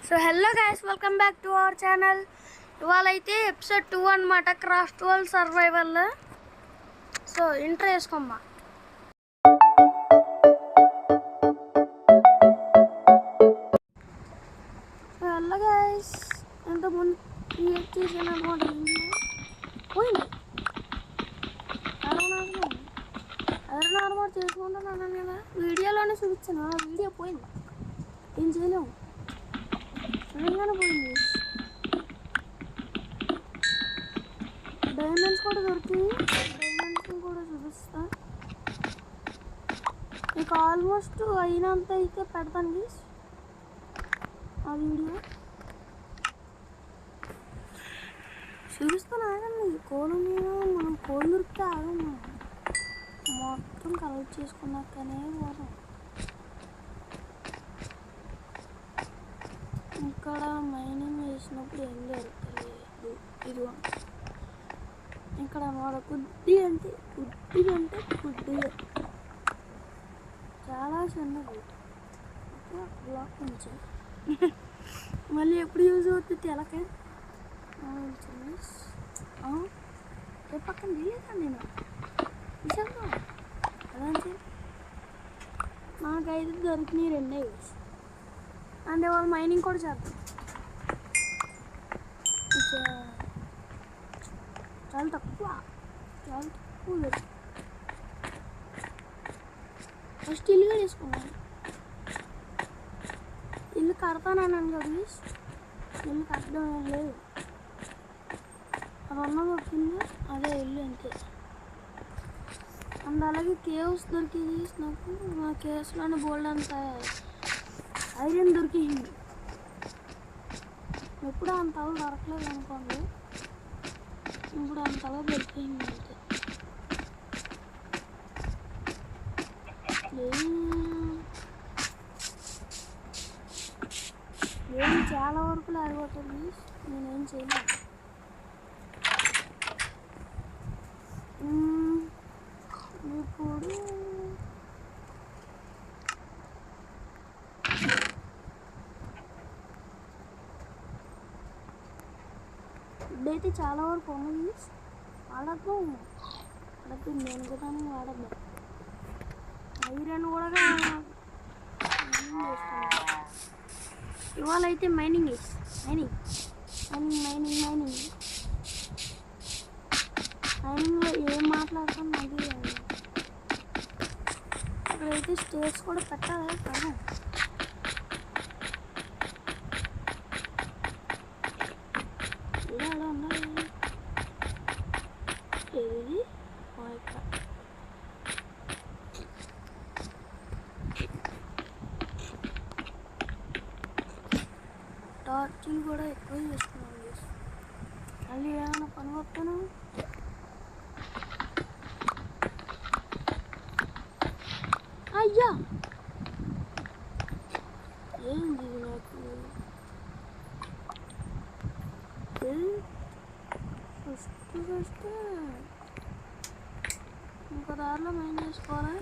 So hello guys, welcome back to our channel. ఇవాళ అయితే episode 2 అనమాట, craft world survival. So intro వేసుకోమ్మా. So hello guys, ఇంతకుముందు create చేసిన అనమాట పోయింది. అదే నార్మల్ చేసుకుంటున్నాను కదా, వీడియోలోనే చూపించాను. వీడియో పోయింది, ఏం చేయలేము, నిజంగానే పోయింది. డైమండ్స్ కూడా దొరికింది, డైమండ్స్ కూడా చూపిస్తా. మీకు ఆల్మోస్ట్ అయినంత అయితే పెడతాను గీస్ ఆ వీడియో చూపిస్తాను. ఆగండి, కోళ్ళు మీద మనం కోళ్ళు దొరికితే ఆగము, మొత్తం కలెక్ట్ చేసుకున్నాకనే పోతాం. ఇక్కడ మైనింగ్ చేసినప్పుడు ఏం జరుగుతుంది, ఇది ఇక్కడ మన కుడ్డి అంటే చాలా చిన్నది బ్లాక్ కొంచెం మళ్ళీ ఎప్పుడు యూజ్ అవుతుంది తెలకే పక్కన తెలియదండి. నేను నిజంగా అదంతే, నాకైతే దొరికినాయి రెండే యూస్. అంటే వాళ్ళు మైనింగ్ కూడా చేద్దాం. చాలా తక్కువ ఫస్ట్ ఇల్లుగా తీసుకున్నాను. ఇల్లు కడతానన్నాను కదా, ఇల్లు కట్టడం లేదు, అది అన్న దొరికింది, అదే ఇల్లు అంతే. అండ్ అలాగే కేవ్స్ దొరికింది నాకు. మా కేవ్స్లోనే బోల్డ్ అంత ఐరన్ దొరికింది. ఎప్పుడు అంతగా దొరకలేదు అనుకోండి, ఇప్పుడు అంతగా దొరికింది అంతే. ఏం చాలా వరకు లేకపోతుంది, నేనేం చేయలేదు. ఇప్పుడు ఇప్పుడైతే చాలా వరకు ఉన్నది వాడద్దాం, నేను కూడా వాడద్దాం. ఐరన్ కూడా ఇవాళ అయితే మైనింగ్లో ఏం మాట్లాడతాం అది. ఇక్కడైతే స్టేర్స్ కూడా పెట్టాలి కదా. ఇలా ఉండాలి ఇది టార్చిల్ కూడా ఎక్కువ చేసుకున్నాను. మళ్ళీ ఏమైనా పని వస్తాను. అయ్యా ఏంది నాకు ఫస్ట్ ఇంకో దారిలో మైండ్ చేసుకోవాలి.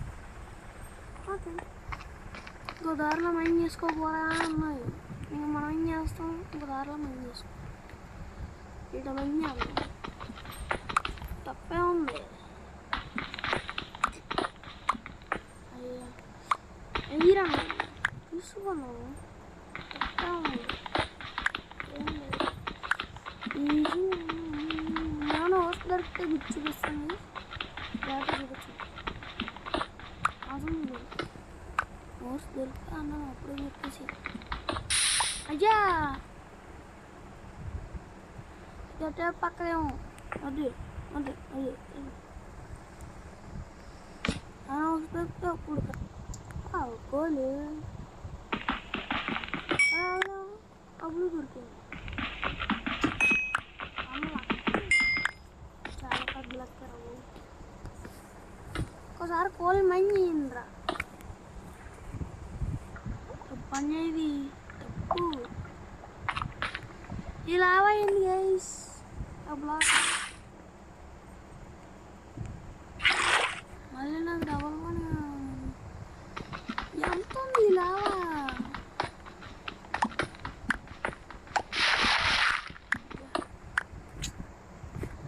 ఓకే, ఇంకో దారిలో మైండ్ చేసుకోపోరా అన్నాయి. ఇంక మనం ఏం చేస్తాం, ఇంకో దారిలో మైండ్ చేసుకో. ఇట మైండ్ చేద్దాం, తప్పే ఉంది. అయ్యా ఎయ్యరా తీసుకున్నావు, తప్పే ఉంది. నేను హోస్ట్ దొరికితే గుర్తు చూపిస్తాను, చూపించు. అసలు హోస్ట్ దొరికితే అన్నాను అప్పుడే చెప్పేసి. అయ్యా గట్టే పక్కనేమో అది హోస్ట్ దొరికితే అప్పుడు కోలు అప్పుడు దొరికింది. చాలా పెద్దలక్కరావు. ఒకసారి కోళ్ళు మంజిందిరా, పని అయ్యేది తప్పు. ఇలా అయింది గైస్ ఆ బ్లాక్. మళ్ళీ నాకు డబల్ పని ఎంత ఉంది ఇలా.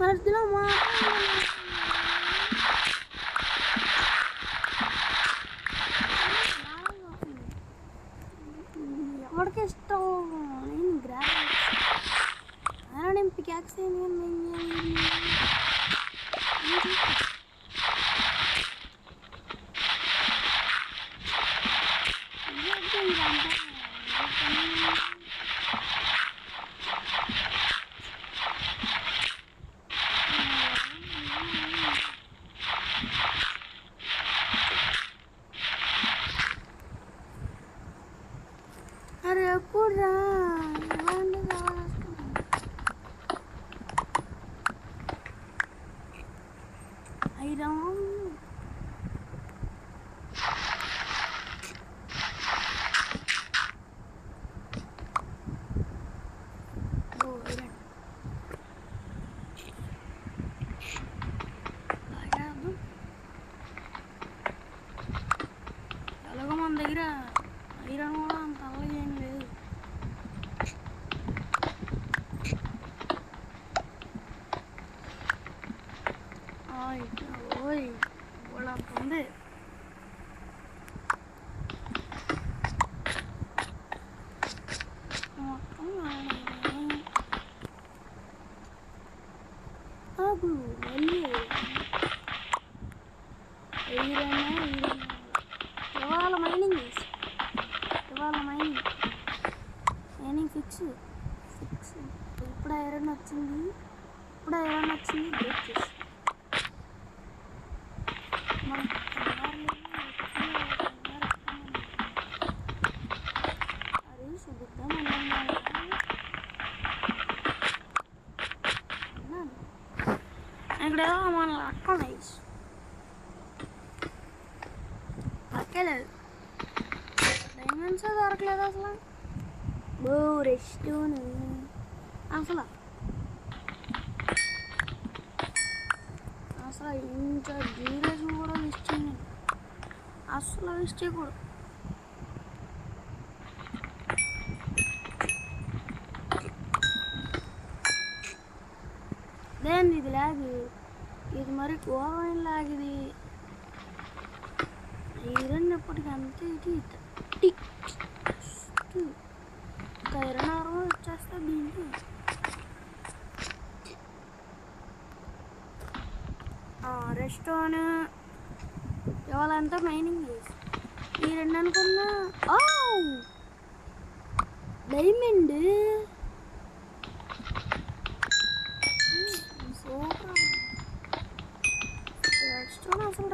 మధ్యలో ఎవరికి ఇష్టం నేను గ్రాఫిక్స్ నేను పికాక్స్ అరే ఎప్పుడు రా ఐరన్ ఎలాగో మన దగ్గర ఐరన్ కూడా అంత అలాగే ఏం లేదు. ఓయ్ వాళ్ళ అంత ఉంది. మొత్తం అబ్బు మళ్ళీ ఇవాళ మైనింగ్ ఫిక్స్ ఇప్పుడు ఐరన్ వచ్చింది బ్రేక్ చేసి అది చూద్దాం ఇక్కడ మన అక్కలేదు దొరకలేదు డైమండ్స్ దొరకలేదు అసలు రెస్ట్ అసలు ఇంత డ్యూరేషన్ కూడా మిస్ చేయండి అసలు మిస్ చేయకూడదు. దేని ఇది లాగ్ ఇది మరి ఘోరమైన లాగ్ ఇది ఐరన్ ఎప్పటికీ అంతే ఇది ఐరన్ ఆరం వచ్చేస్తా దీనికి రెస్టారెంట్ ఇవాళంతా మైనింగ్ చేసి ఈ రెండు అనుకున్నా డైమండ్ సూపర్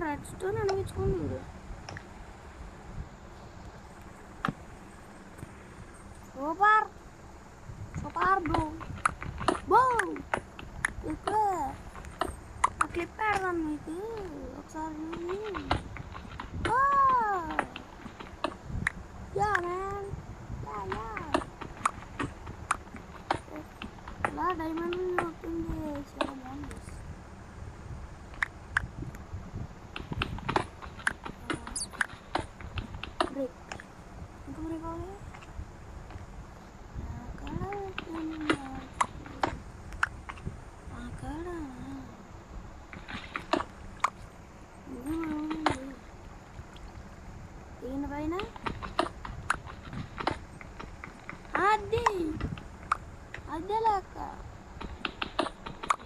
రెడ్ స్టోన్ అనిపించుకోండి సూపర్ బ్రో క్లిప్ పెడదాం మీకు ఒకసారి ఇలా డైమండ్ అవుతుంది చాలా బాగుంది. బ్రేక్ ఇంకా బ్రేక్ అవ్వాలి అక్కడ దీనిపైన అదే లేక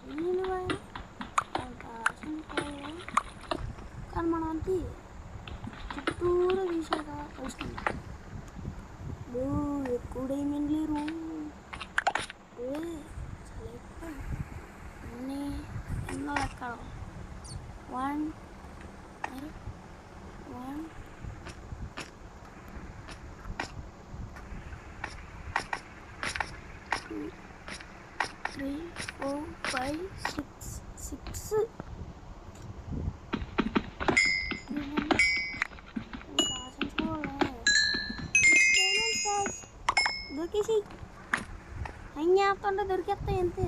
దీనిపైన కానీ మనం అంతే చుట్టూరు తీసాక కలుసుకుంటాం. ఎక్కువ డైమండ్ లేరు చాలా ఎక్కువ అన్నీ ఎన్నో లెక్క 1 2 3 4 5 6 దొరికేసి హంగి ఆపుతుంటే దొరికేస్తాయి అంతే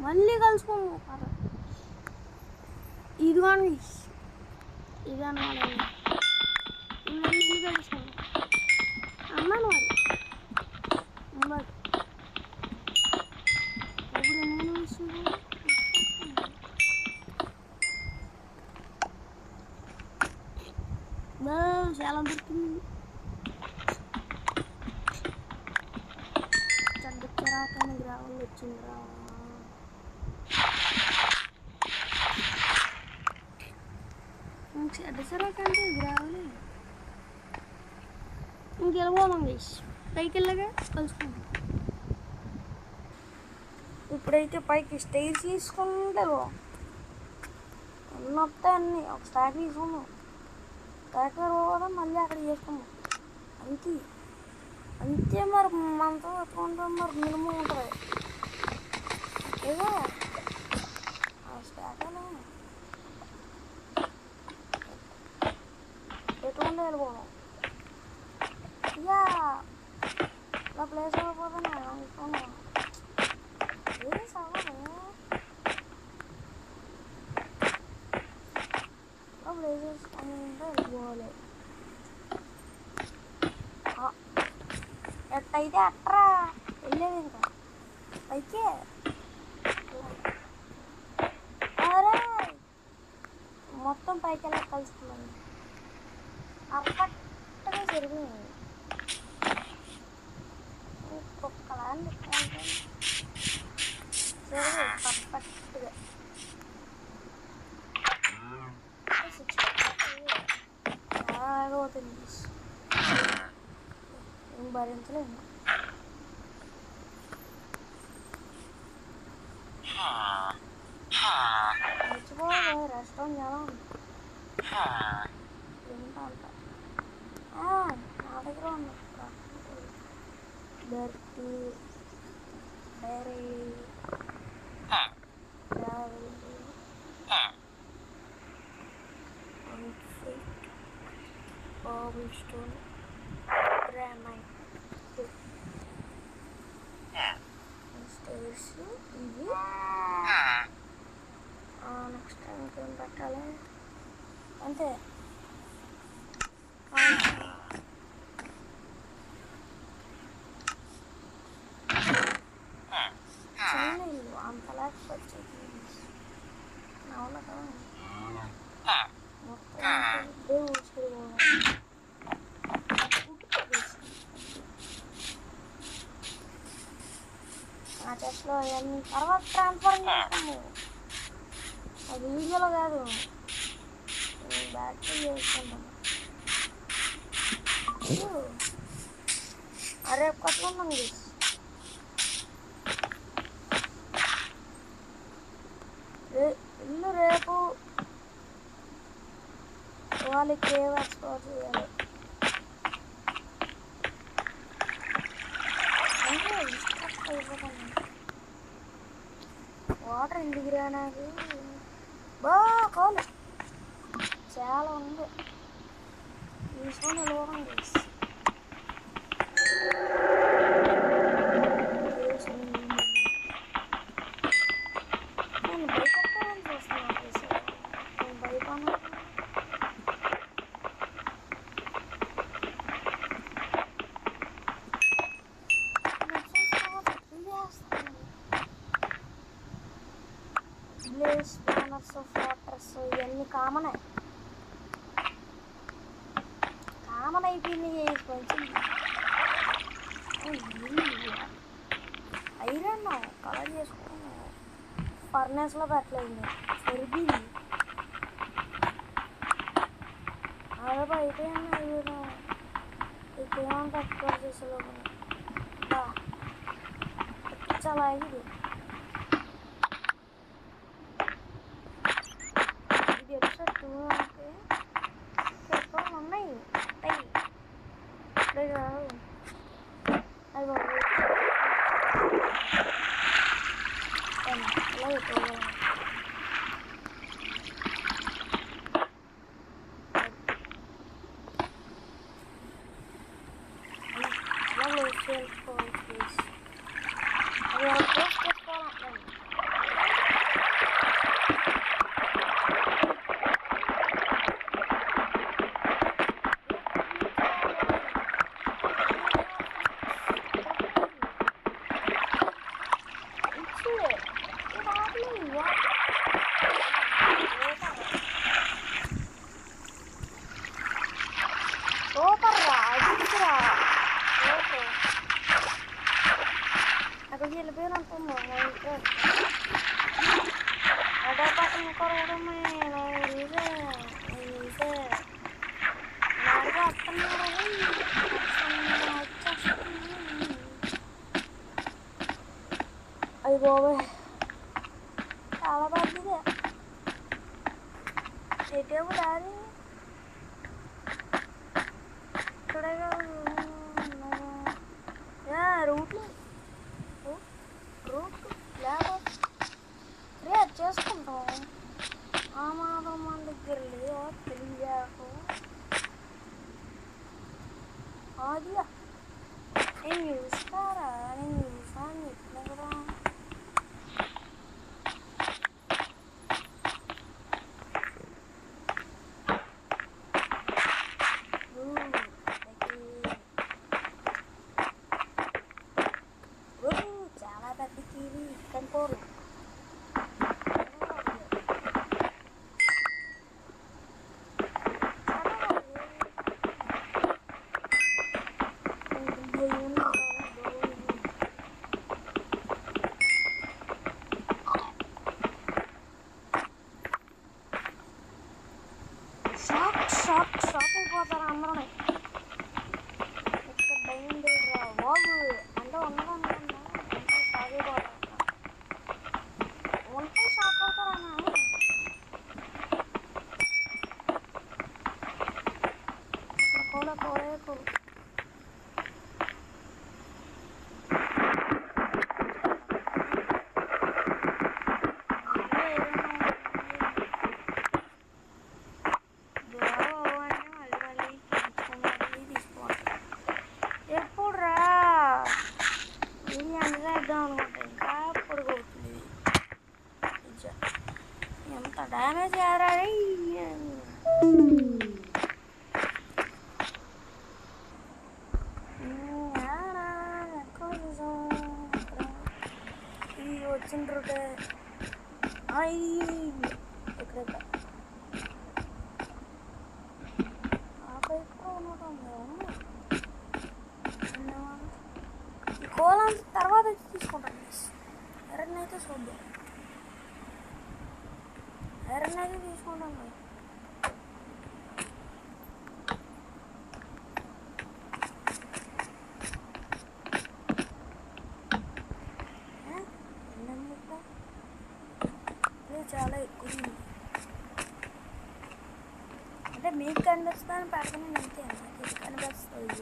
మళ్ళీ కలుసుకోము ఇదిగోండి ఇది అన్నమాట ఇల్లు కలుసుకోండి అన్నాను మరి ఇప్పుడు నేను విషయం వచ్చిందిరా. చెడ్డసరా కంటే ఇది రావాలి. ఇంకెళ్ళిపోదాం గైస్, పైకి వెళ్ళగా కలుసుకుంటాం. ఇప్పుడైతే పైకి స్టైర్ తీసుకుంటే అన్నీ వస్తాయి. అన్నీ ఒక స్టాక్ తీసుకున్నాం, స్టాక్ కూడా మళ్ళీ అక్కడ చేసుకున్నాం. అంతే అంతే మరి మనతో ఎత్తుకుంటాం. మరి మినిమం ఉంటుంది ఏదో ఆ స్టాక్ ఎటువంటి వెళ్ళిపోదాం. ఇక నా ప్లేస్ వెళ్ళిపోతాను అనుకున్నాను. ఏ సవాలు ప్లేసెస్ అంటే వెళ్ళిపోవాలి. ఎట్టయితే అట్రా వెళ్ళేది ఇంకా పైకే. అరే మొత్తం పైకి వెళ్ళి కలుస్తున్నాను. పర్ఫెక్ట్గా జరిగింది. ఒక్కలా పర్ఫెక్ట్గా అవుతుంది. ఏం భరించలేము. మర్చిపోవాలి రెస్టారెంట్ ఎలా ఉంది ఏంటంట. నా దగ్గర ఉంది dirty diary travel Cobble stone, granite, stairs. ఇది నెక్స్ట్ టైం ఇంకేం పెట్టాలి అంతే. చిన్న ఇల్లు అంత లేకపోతే అవునా కదా. మొత్తం ఆ చెట్లో అవన్నీ తర్వాత ట్రాన్స్ఫర్ చేస్తాము. అది వీడియోలో కాదు, బ్యాటరీ చేసుకుంటాము. రేపు కట్టుకుంటాం గీస్. ఇల్లు రేపు వాళ్ళకి కేవ్ ఎక్స్ప్లోర్ చేయాలి. వాటర్ ఎందుకు రా నాకు కోలు చాలా ఉంది. తీసుకొని వెళ్ళవడం చేసి నేను భయపడతానని చూస్తున్నాను. నేను భయపడను. స్పానర్స్ ఫ్లాటర్స్ ఇవన్నీ కామన్ అయిపోయింది. కొంచెం ఐరన్ కలర్ చేసుకున్నాను. ఫర్నెస్లో పెట్టలేదు, సరిపోయింది. అదే అయిపోయింది. ఇకేమంటే ఎక్స్ప్లోర్ చేసేలోపు చాలా ఇది ఎపిసోడ్ 2 అంటే ఎక్కువ ఉన్నాయి. అవి ఎలా అయిపోయాయి. సూపర్ రా, అదిరా నాకు వెళ్ళిపోయిన ఉంటుంది మా ఇంట్లో అదే పక్కన కూడా నేను ఇదే నాడుగా వస్తున్నాడు వచ్చేస్తుంది అది బాబాయ్ చాలా పెద్దదే ఎటేపు దారి ఇక్కడే రూట్లు రూట్ లేకపోతే చేసుకుంటాం ఆ మాత్రం మన దగ్గర లేదా తెలియజేయకు అది నేను చూస్తారా నేను చూసాను చెప్పిన కదా చాలా పెద్ద టీవీ కనుకోరు షాక్ అయిపోతారు అందరూ ఇక్కడ బయలుదేరా బాబు అంటే ఉండదనుకున్నా అంటే షాక్ అయిపోతారు ఉంటే షాక్ అవుతారన్నా కూడా కోరేకు ఎంత డ్యామేజ్ అయ్యారా ఇది వచ్చిన రూటే ఇక్కడ ఈ కోలం తర్వాత తీసుకుంటాను ఎర్రని అయితే చూద్దాం ఎర్రని అయితే తీసుకుంటాం చాలా ఎక్కువ అంటే మీకు కనిపిస్తుందని పెడతాను అంతే నాకు కనిపిస్తుంది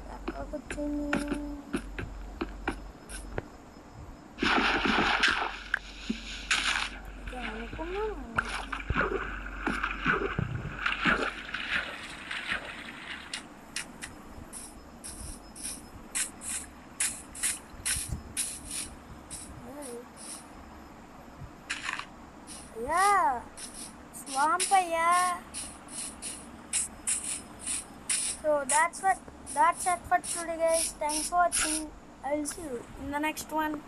ఎక్కడికి వచ్చింది అనుకున్నాను swamp so that's it for today guys. Thanks for watching. I'll see you in the next one.